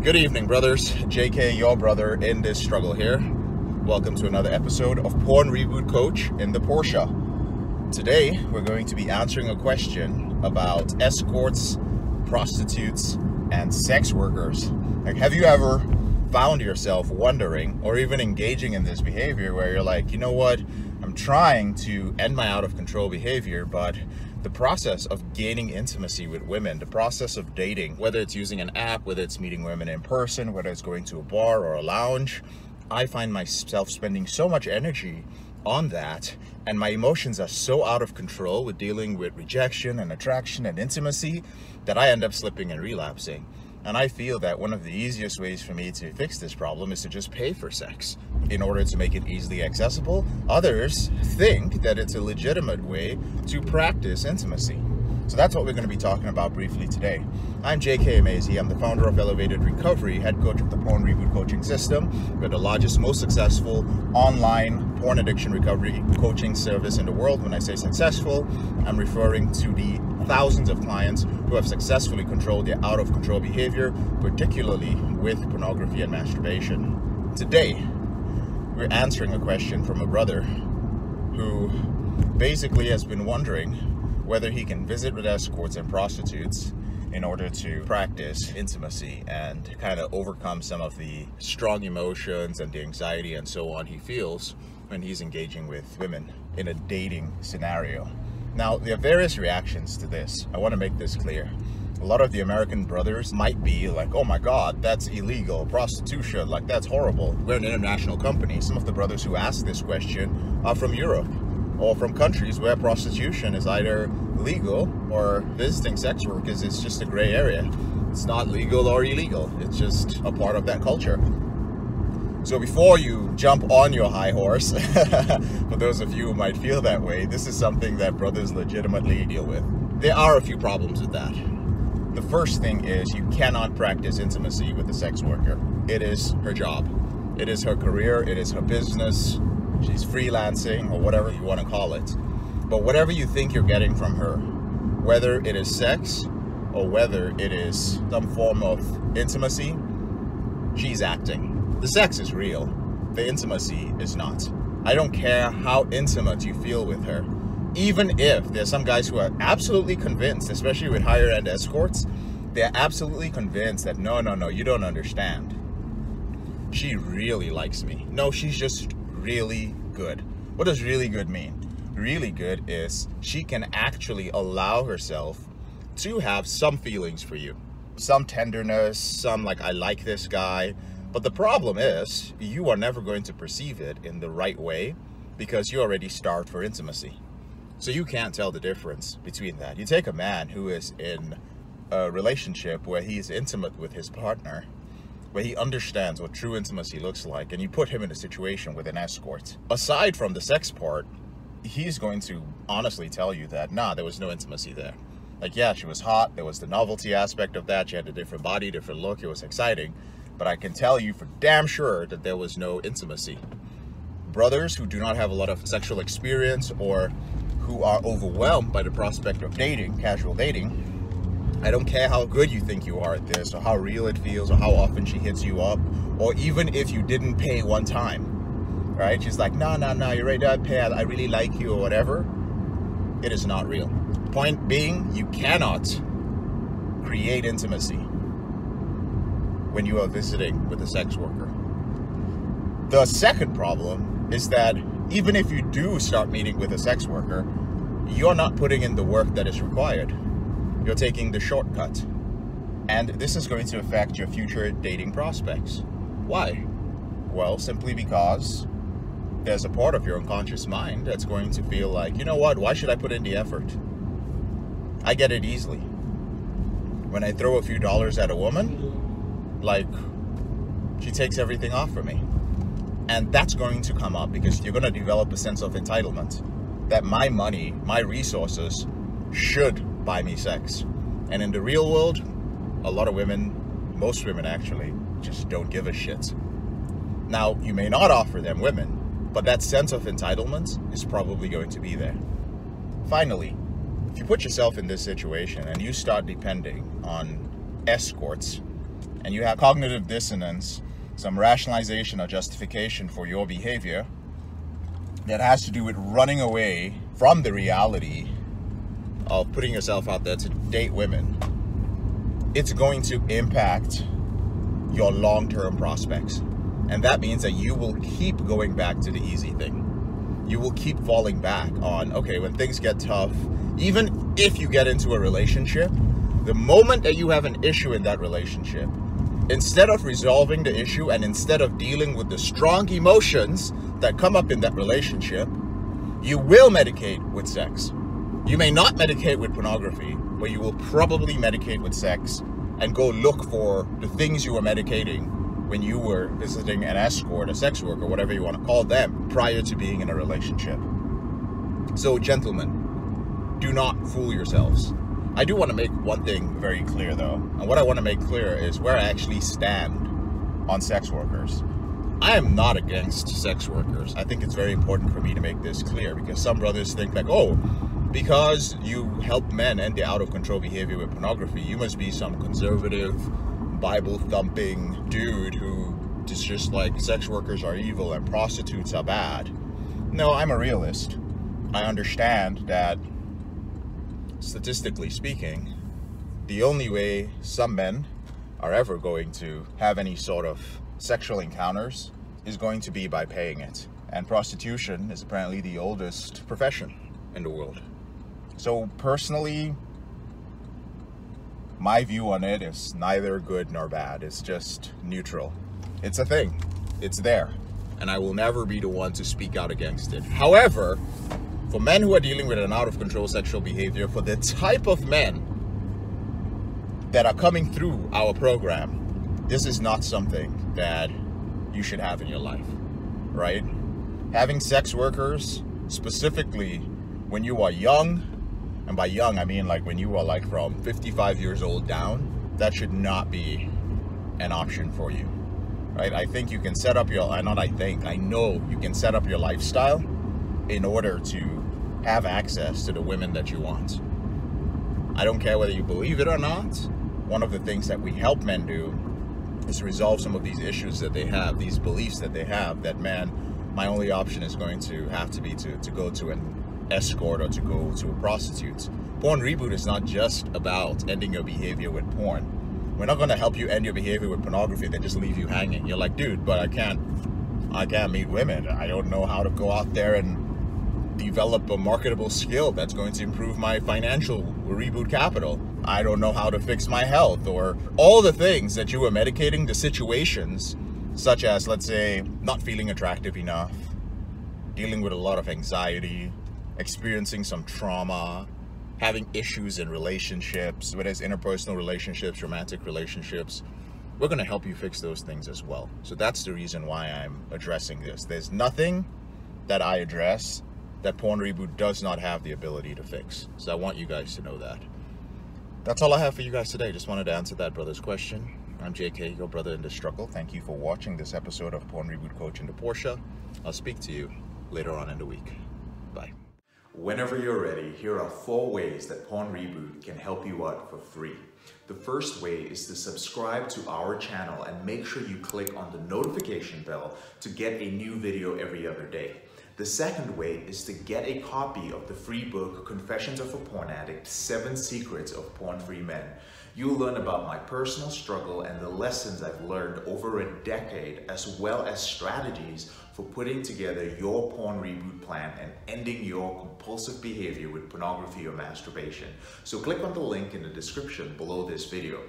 Good evening, brothers. JK, your brother in this struggle here. Welcome to another episode of Porn Reboot Coach in the Porsche. Today, we're going to be answering a question about escorts, prostitutes, and sex workers. Like, have you ever found yourself wondering or even engaging in this behavior where you're like, you know what, I'm trying to end my out of control behavior, but the process of gaining intimacy with women, the process of dating, whether it's using an app, whether it's meeting women in person, whether it's going to a bar or a lounge, I find myself spending so much energy on that, and my emotions are so out of control with dealing with rejection and attraction and intimacy that I end up slipping and relapsing. And I feel that one of the easiest ways for me to fix this problem is to just pay for sex in order to make it easily accessible. Others think that it's a legitimate way to practice intimacy. So that's what we're going to be talking about briefly today. I'm JK Emezi. I'm the founder of Elevated Recovery, head coach of the Porn Reboot coaching system. We're the largest, most successful online porn addiction recovery coaching service in the world. When I say successful, I'm referring to the thousands of clients who have successfully controlled their out of control behavior, particularly with pornography and masturbation. Today, we're answering a question from a brother who basically has been wondering whether he can visit with escorts and prostitutes in order to practice intimacy and kind of overcome some of the strong emotions and the anxiety and so on he feels when he's engaging with women in a dating scenario. Now, there are various reactions to this. I want to make this clear. A lot of the American brothers might be like, oh my God, that's illegal. Prostitution, like that's horrible. We're an international company. Some of the brothers who ask this question are from Europe or from countries where prostitution is either legal or visiting sex workers is just a gray area. It's not legal or illegal. It's just a part of that culture. So before you jump on your high horse, for those of you who might feel that way, this is something that brothers legitimately deal with. There are a few problems with that. The first thing is you cannot practice intimacy with a sex worker. It is her job. It is her career. It is her business. She's freelancing or whatever you want to call it. But whatever you think you're getting from her, whether it is sex or whether it is some form of intimacy, she's acting. The sex is real. The intimacy is not. I don't care how intimate you feel with her. Even if there's some guys who are absolutely convinced, especially with higher end escorts, they're absolutely convinced that no, you don't understand. She really likes me. No, she's just really good. What does really good mean? Really good is she can actually allow herself to have some feelings for you. Some tenderness, some like, I like this guy. But the problem is you are never going to perceive it in the right way because you already starved for intimacy. So you can't tell the difference between that. You take a man who is in a relationship where he's intimate with his partner, where he understands what true intimacy looks like, and you put him in a situation with an escort. Aside from the sex part, he's going to honestly tell you that, nah, there was no intimacy there. Like, yeah, she was hot. There was the novelty aspect of that. She had a different body, different look. It was exciting. But I can tell you for damn sure that there was no intimacy. Brothers who do not have a lot of sexual experience or who are overwhelmed by the prospect of dating, casual dating, I don't care how good you think you are at this or how real it feels or how often she hits you up, or even if you didn't pay one time, right? She's like, no, you're right, I'd pay, I really like you or whatever. It is not real. Point being, you cannot create intimacy when you are visiting with a sex worker. The second problem is that even if you do start meeting with a sex worker, you're not putting in the work that is required. You're taking the shortcut. And this is going to affect your future dating prospects. Why? Well, simply because there's a part of your unconscious mind that's going to feel like, you know what, why should I put in the effort? I get it easily. When I throw a few dollars at a woman, like, she takes everything off for me. And that's going to come up because you're going to develop a sense of entitlement that my money, my resources should buy me sex. And in the real world, a lot of women, most women actually, just don't give a shit. Now, you may not offer them women, but that sense of entitlement is probably going to be there. Finally, if you put yourself in this situation and you start depending on escorts and you have cognitive dissonance, some rationalization or justification for your behavior that has to do with running away from the reality of putting yourself out there to date women, it's going to impact your long-term prospects. And that means that you will keep going back to the easy thing. You will keep falling back on, okay, when things get tough, even if you get into a relationship, the moment that you have an issue in that relationship, instead of resolving the issue and instead of dealing with the strong emotions that come up in that relationship, you will medicate with sex. You may not medicate with pornography, but you will probably medicate with sex and go look for the things you were medicating when you were visiting an escort, a sex worker, whatever you want to call them, prior to being in a relationship. So, gentlemen, do not fool yourselves. I do want to make one thing very clear, though. And what I want to make clear is where I actually stand on sex workers. I am not against sex workers. I think it's very important for me to make this clear, because some brothers think like, oh, because you help men end their out-of-control behavior with pornography, you must be some conservative, Bible-thumping dude who is just like, sex workers are evil and prostitutes are bad. No, I'm a realist. I understand that, statistically speaking, the only way some men are ever going to have any sort of sexual encounters is going to be by paying it. And prostitution is apparently the oldest profession in the world. So personally, my view on it is neither good nor bad. It's just neutral. It's a thing. It's there. And I will never be the one to speak out against it. However, for men who are dealing with an out-of-control sexual behavior, for the type of men that are coming through our program, this is not something that you should have in your life, right? Having sex workers, specifically when you are young, and by young, I mean like when you are like from 55 years old down, that should not be an option for you, right? I think you can set up your, I know you can set up your lifestyle in order to have access to the women that you want. I don't care whether you believe it or not. One of the things that we help men do is resolve some of these issues that they have, these beliefs that they have, that, man, my only option is going to have to be to go to an escort or to go to a prostitute. Porn Reboot is not just about ending your behavior with porn. We're not going to help you end your behavior with pornography and then just leave you hanging. You're like, dude, but I can't meet women. I don't know how to go out there and develop a marketable skill that's going to improve my financial reboot capital. I don't know how to fix my health, or all the things that you were medicating, the situations such as, let's say, not feeling attractive enough, dealing with a lot of anxiety, experiencing some trauma, having issues in relationships, whether it's interpersonal relationships, romantic relationships. We're going to help you fix those things as well. So that's the reason why I'm addressing this. There's nothing that I address that Porn Reboot does not have the ability to fix. So I want you guys to know that. That's all I have for you guys today. Just wanted to answer that brother's question. I'm JK, your brother in the struggle. Thank you for watching this episode of Porn Reboot Coaching the Porsche. I'll speak to you later on in the week. Bye. Whenever you're ready, here are 4 ways that Porn Reboot can help you out for free. The first way is to subscribe to our channel and make sure you click on the notification bell to get a new video every other day. The second way is to get a copy of the free book, Confessions of a Porn Addict, 7 Secrets of Porn-Free Men. You'll learn about my personal struggle and the lessons I've learned over a decade, as well as strategies for putting together your porn reboot plan and ending your compulsive behavior with pornography or masturbation. So click on the link in the description below this video.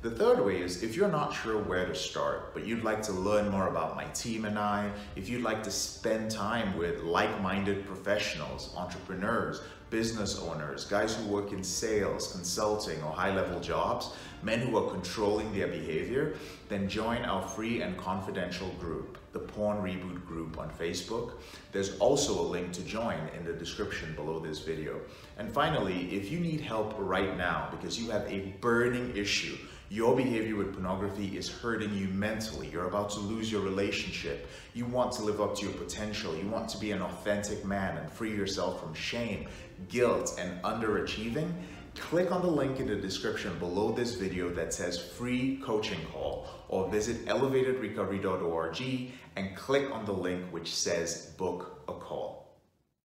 The third way is, if you're not sure where to start, but you'd like to learn more about my team and I, if you'd like to spend time with like-minded professionals, entrepreneurs, business owners, guys who work in sales, consulting, or high-level jobs, men who are controlling their behavior, then join our free and confidential group, the Porn Reboot group on Facebook. There's also a link to join in the description below this video. And finally, if you need help right now because you have a burning issue, Your behavior with pornography is hurting you mentally. You're about to lose your relationship. You want to live up to your potential. You want to be an authentic man and free yourself from shame, guilt, and underachieving. Click on the link in the description below this video that says free coaching call, or visit elevatedrecovery.org and click on the link which says book a call.